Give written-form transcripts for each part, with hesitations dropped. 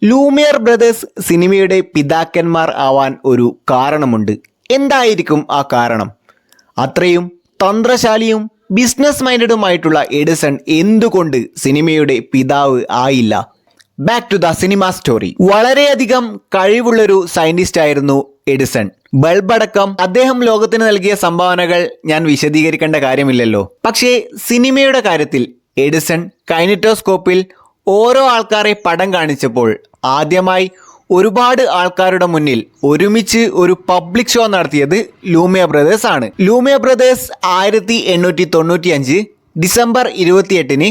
Lumiere brothers സിനിമയുടെ പിതാക്കന്മാർ ആവാൻ ഒരു കാരണമുണ്ട്. എന്തായിരിക്കും ആ കാരണം? അത്രയും തന്ത്രശാലിയും ബിസിനസ് മൈൻഡുമായിട്ടുള്ള എഡിസൺ എന്തുകൊണ്ട് സിനിമയുടെ പിതാവ് ആയില്ല? Back to the cinema story. വളരെയധികം കഴിവുള്ളൊരു സയന്റിസ്റ്റ് ആയിരുന്നു എഡിസൺ. ബൾബടക്കം അദ്ദേഹം ലോകത്തിന് നൽകിയ സംഭാവനകൾ ഞാൻ വിശദീകരിക്കേണ്ട കാര്യമില്ലല്ലോ. പക്ഷേ സിനിമയുടെ കാര്യത്തിൽ എഡിസൺ കൈനറ്റോസ്കോപ്പിൽ ഓരോ ആൾക്കാരെ പടം കാണിച്ചപ്പോൾ ആദ്യമായി ഒരുപാട് ആൾക്കാരുടെ മുന്നിൽ ഒരുമിച്ച് ഒരു പബ്ലിക് ഷോ നടത്തിയത് ലൂമിയർ ബ്രദേഴ്സ് ആണ്. ലൂമിയർ ബ്രദേഴ്സ് 1895 ഡിസംബർ 28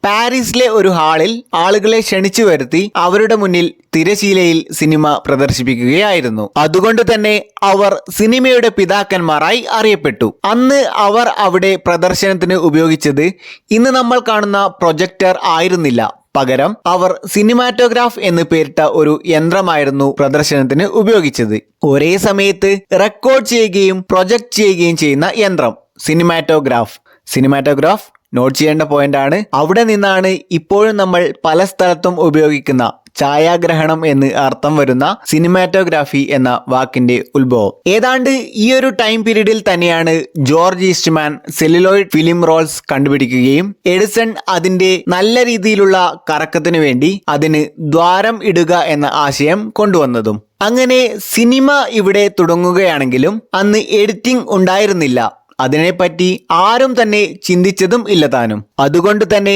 പാരീസിലെ ഒരു ഹാളിൽ ആളുകളെ ക്ഷണിച്ചു വരുത്തി അവരുടെ മുന്നിൽ തിരശീലയിൽ സിനിമ പ്രദർശിപ്പിക്കുകയായിരുന്നു. അതുകൊണ്ട് തന്നെ അവർ സിനിമയുടെ പിതാക്കന്മാരായി അറിയപ്പെട്ടു. അന്ന് അവർ അവിടെ പ്രദർശനത്തിന് ഉപയോഗിച്ചത് ഇന്ന് നമ്മൾ കാണുന്ന പ്രൊജക്ടർ ആയിരുന്നില്ല. പകരം അവർ സിനിമാറ്റോഗ്രാഫ് എന്ന് പേരിട്ട ഒരു യന്ത്രമായിരുന്നു പ്രദർശനത്തിന് ഉപയോഗിച്ചത്. ഒരേ സമയത്ത് റെക്കോർഡ് ചെയ്യുകയും പ്രൊജക്ട് ചെയ്യുകയും ചെയ്യുന്ന യന്ത്രം സിനിമാറ്റോഗ്രാഫ് നോട്ട് ചെയ്യേണ്ട പോയിന്റ് ആണ്. അവിടെ നിന്നാണ് ഇപ്പോഴും നമ്മൾ പല സ്ഥലത്തും ഉപയോഗിക്കുന്ന ഛായാഗ്രഹണം എന്ന് അർത്ഥം വരുന്ന സിനിമാറ്റോഗ്രാഫി എന്ന വാക്കിന്റെ ഉത്ഭവം. ഏതാണ്ട് ഈ ഒരു ടൈം പീരീഡിൽ തന്നെയാണ് George Eastman celluloid film rolls കണ്ടുപിടിക്കുകയും എഡിസൺ അതിന്റെ നല്ല രീതിയിലുള്ള കറക്കത്തിനു വേണ്ടി അതിന് ദ്വാരം ഇടുക എന്ന ആശയം കൊണ്ടുവന്നതും. അങ്ങനെ സിനിമ ഇവിടെ തുടങ്ങുകയാണെങ്കിലും അന്ന് എഡിറ്റിംഗ് ഉണ്ടായിരുന്നില്ല. അതിനെപ്പറ്റി ആരും തന്നെ ചിന്തിച്ചതും ഇല്ല താനും. അതുകൊണ്ട് തന്നെ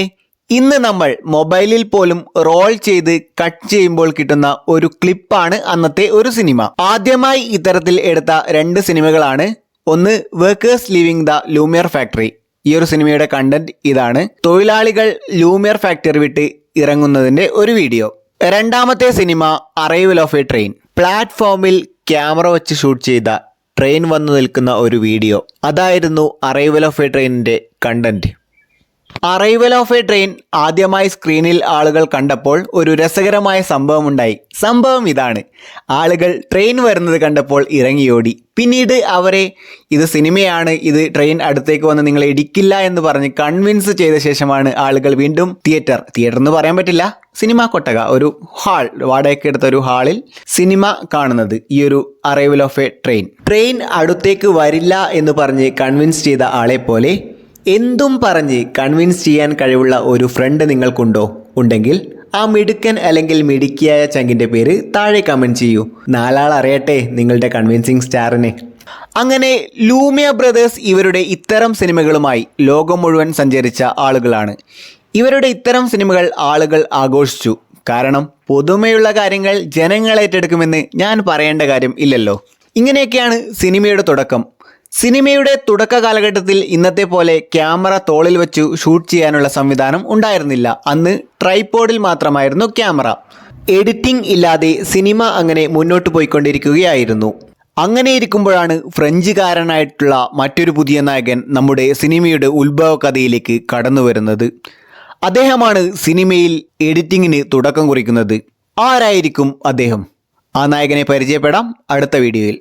ഇന്ന് നമ്മൾ മൊബൈലിൽ പോലും റോൾ ചെയ്ത് കട്ട് ചെയ്യുമ്പോൾ കിട്ടുന്ന ഒരു ക്ലിപ്പാണ് അന്നത്തെ ഒരു സിനിമ. ആദ്യമായി ഇത്തരത്തിൽ എടുത്ത 2 സിനിമകളാണ്. ഒന്ന് workers leaving the Lumiere factory. ഈ ഒരു സിനിമയുടെ കണ്ടന്റ് ഇതാണ്. തൊഴിലാളികൾ ലൂമിയർ ഫാക്ടറി വിട്ട് ഇറങ്ങുന്നതിന്റെ ഒരു വീഡിയോ. രണ്ടാമത്തെ cinema arrival of A train. പ്ലാറ്റ്ഫോമിൽ ക്യാമറ വെച്ച് ഷൂട്ട് ചെയ്ത ട്രെയിൻ വന്നു നിൽക്കുന്ന ഒരു വീഡിയോ. അതായിരുന്നു അറൈവൽ ഓഫ് എ ട്രെയിനിന്റെ content. Arrival of A train ആദ്യമായി സ്ക്രീനിൽ ആളുകൾ കണ്ടപ്പോൾ ഒരു രസകരമായ സംഭവം ഉണ്ടായി. സംഭവം ഇതാണ്: ആളുകൾ ട്രെയിൻ വരുന്നത് കണ്ടപ്പോൾ ഇറങ്ങിയോടി. പിന്നീട് അവരെ ഇത് സിനിമയാണ്, ഇത് ട്രെയിൻ അടുത്തേക്ക് വന്ന് നിങ്ങളെ ഇടിക്കില്ല എന്ന് പറഞ്ഞ് കൺവിൻസ് ചെയ്ത ശേഷമാണ് ആളുകൾ വീണ്ടും തിയേറ്റർ എന്ന് പറയാൻ പറ്റില്ല, സിനിമ കൊട്ടക, ഒരു ഹാൾ, വാടകയ്ക്ക് എടുത്ത ഒരു ഹാളിൽ സിനിമ കാണുന്നത്. ഈ ഒരു അറൈവൽ ഓഫ് എ ട്രെയിൻ അടുത്തേക്ക് വരില്ല എന്ന് പറഞ്ഞ് കൺവിൻസ് ചെയ്ത ആളെ പോലെ എന്തും പറഞ്ഞ് കൺവിൻസ് ചെയ്യാൻ കഴിവുള്ള ഒരു ഫ്രണ്ട് നിങ്ങൾക്കുണ്ടോ? ഉണ്ടെങ്കിൽ ആ മിടുക്കൻ അല്ലെങ്കിൽ മിടുക്കിയായ ചങ്കിൻ്റെ പേര് താഴെ കമൻറ്റ് ചെയ്യൂ. 4 ആൾ അറിയട്ടെ നിങ്ങളുടെ കൺവിൻസിങ് സ്റ്റാറിനെ. അങ്ങനെ ലൂമിയർ ബ്രദേഴ്സ് ഇവരുടെ ഇത്തരം സിനിമകളുമായി ലോകം മുഴുവൻ സഞ്ചരിച്ച ആളുകളാണ്. ഇവരുടെ ഇത്തരം സിനിമകൾ ആളുകൾ ആഘോഷിച്ചു. കാരണം പുതുമയുള്ള കാര്യങ്ങൾ ജനങ്ങൾ ഏറ്റെടുക്കുമെന്ന് ഞാൻ പറയേണ്ട കാര്യം ഇല്ലല്ലോ. ഇങ്ങനെയൊക്കെയാണ് സിനിമയുടെ തുടക്കം. സിനിമയുടെ തുടക്ക കാലഘട്ടത്തിൽ ഇന്നത്തെ പോലെ ക്യാമറ തോളിൽ വെച്ച് ഷൂട്ട് ചെയ്യാനുള്ള സംവിധാനം ഉണ്ടായിരുന്നില്ല. അന്ന് ട്രൈപോഡിൽ മാത്രമായിരുന്നു ക്യാമറ. എഡിറ്റിംഗ് ഇല്ലാതെ സിനിമ അങ്ങനെ മുന്നോട്ട് പോയിക്കൊണ്ടിരിക്കുകയായിരുന്നു. അങ്ങനെ ഇരിക്കുമ്പോഴാണ് ഫ്രഞ്ചുകാരനായിട്ടുള്ള മറ്റൊരു പുതിയ നായകൻ നമ്മുടെ സിനിമയുടെ ഉത്ഭവ കഥയിലേക്ക് കടന്നു വരുന്നത്. അദ്ദേഹമാണ് സിനിമയിൽ എഡിറ്റിങ്ങിന് തുടക്കം കുറിക്കുന്നത്. ആരായിരിക്കും അദ്ദേഹം? ആ നായകനെ പരിചയപ്പെടാം അടുത്ത വീഡിയോയിൽ.